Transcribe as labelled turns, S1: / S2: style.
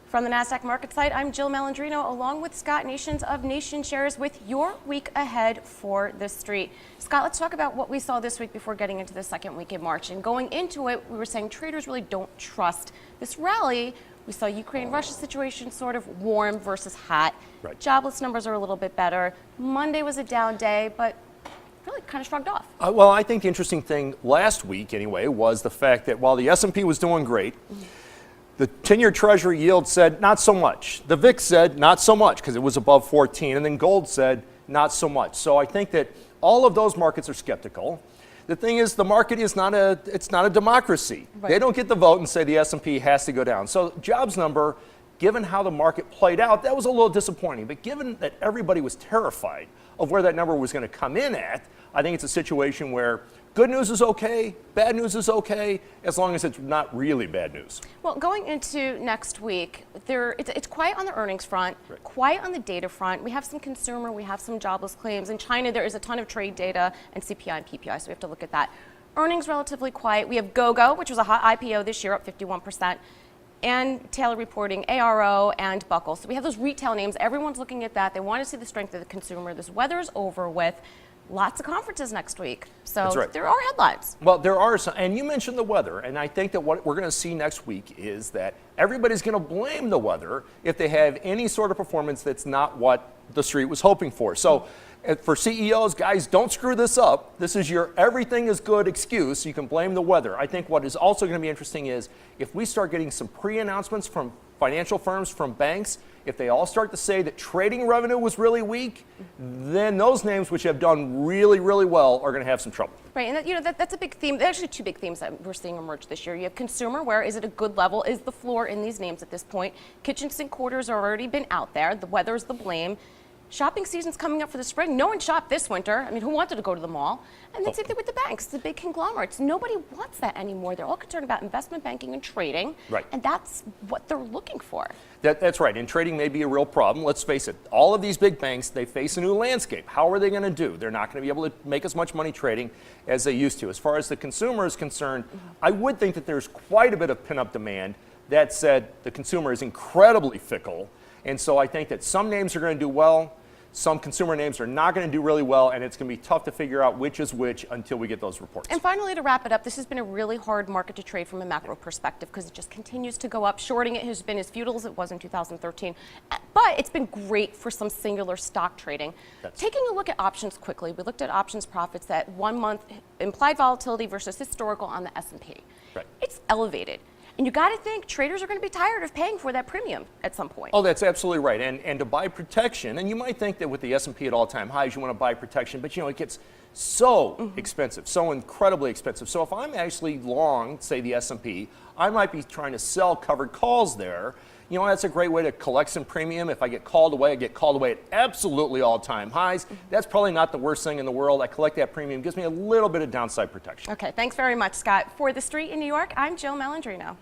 S1: From the NASDAQ market site, I'm Jill Malandrino, along with Scott Nations of Nation Shares with your week ahead for the street. Scott, let's talk about what we saw this week before getting into the second week in March. And going into it, we were saying traders really don't trust this rally. We saw Ukraine-Russia situation sort of warm versus hot.
S2: Right.
S1: Jobless numbers are a little bit better. Monday was a down day, but really kind of shrugged off.
S2: Well, I think the interesting thing last week, anyway, was the fact that while the S&P was doing great, the 10-year Treasury yield said not so much. The VIX said not so much because it was above 14, and then gold said not so much. So I think that all of those markets are skeptical. The thing is, the market is not a democracy.
S1: Right.
S2: They don't get the vote and say the S&P has to go down. So jobs number, given how the market played out, that was a little disappointing. But given that everybody was terrified of where that number was going to come in at, I think it's a situation where good news is okay, bad news is okay, as long as it's not really bad news.
S1: Well, going into next week, it's quiet on the earnings front,
S2: Right.
S1: quiet on the data front. We have some consumer, we have some jobless claims. In China, there is a ton of trade data and CPI and PPI, so we have to look at that. Earnings relatively quiet. We have GoGo, which was a hot IPO this year, up 51%. And Taylor reporting ARO and Buckle. So we have those retail names. Everyone's looking at that. They want to see the strength of the consumer. This weather's over with. Lots of conferences next week. So
S2: That's right.
S1: There are headlines.
S2: Well, there are some, and you mentioned the weather, and I think that what we're going to see next week is that everybody's going to blame the weather if they have any sort of performance that's not what the street was hoping for. So for CEOs, guys, don't screw this up. This is your everything is good excuse. You can blame the weather. I think what is also going to be interesting is if we start getting some pre-announcements from financial firms, from banks, if they all start to say that trading revenue was really weak, then those names which have done really, really well are going to have some trouble.
S1: Right, and that's a big theme. There's actually two big themes that we're seeing emerge this year. You have consumer, where is it a good level? Is the floor in these names at this point? Kitchen sink quarters are already been out there. The weather's the blame. Shopping season's coming up for the spring. No one shopped this winter. I mean, who wanted to go to the mall? And then same thing with the banks, the big conglomerates. Nobody wants that anymore. They're all concerned about investment banking and trading.
S2: Right.
S1: And that's what they're looking for.
S2: That's right, and trading may be a real problem. Let's face it, all of these big banks, they face a new landscape. How are they going to do? They're not going to be able to make as much money trading as they used to. As far as the consumer is concerned, I would think that there's quite a bit of pent-up demand. That said, the consumer is incredibly fickle, and so I think that some names are going to do well, some consumer names are not going to do really well, and it's going to be tough to figure out which is which until we get those reports.
S1: And finally, to wrap it up, this has been a really hard market to trade from a macro perspective because it just continues to go up. Shorting it has been as futile as it was in 2013, but it's been great for some singular stock trading. Taking a look at options quickly, we looked at options profits at 1 month implied volatility versus historical on the S&P.
S2: Right.
S1: It's elevated. And you got to think traders are going to be tired of paying for that premium at some point.
S2: Oh, that's absolutely right. And to buy protection, and you might think that with the S&P at all-time highs, you want to buy protection, but it gets so expensive, so incredibly expensive. So if I'm actually long, say the S&P, I might be trying to sell covered calls there. That's a great way to collect some premium. If I get called away, I get called away at absolutely all-time highs. That's probably not the worst thing in the world. I collect that premium, gives me a little bit of downside protection.
S1: Okay, thanks very much, Scott. For The Street in New York, I'm Jill Malandrino.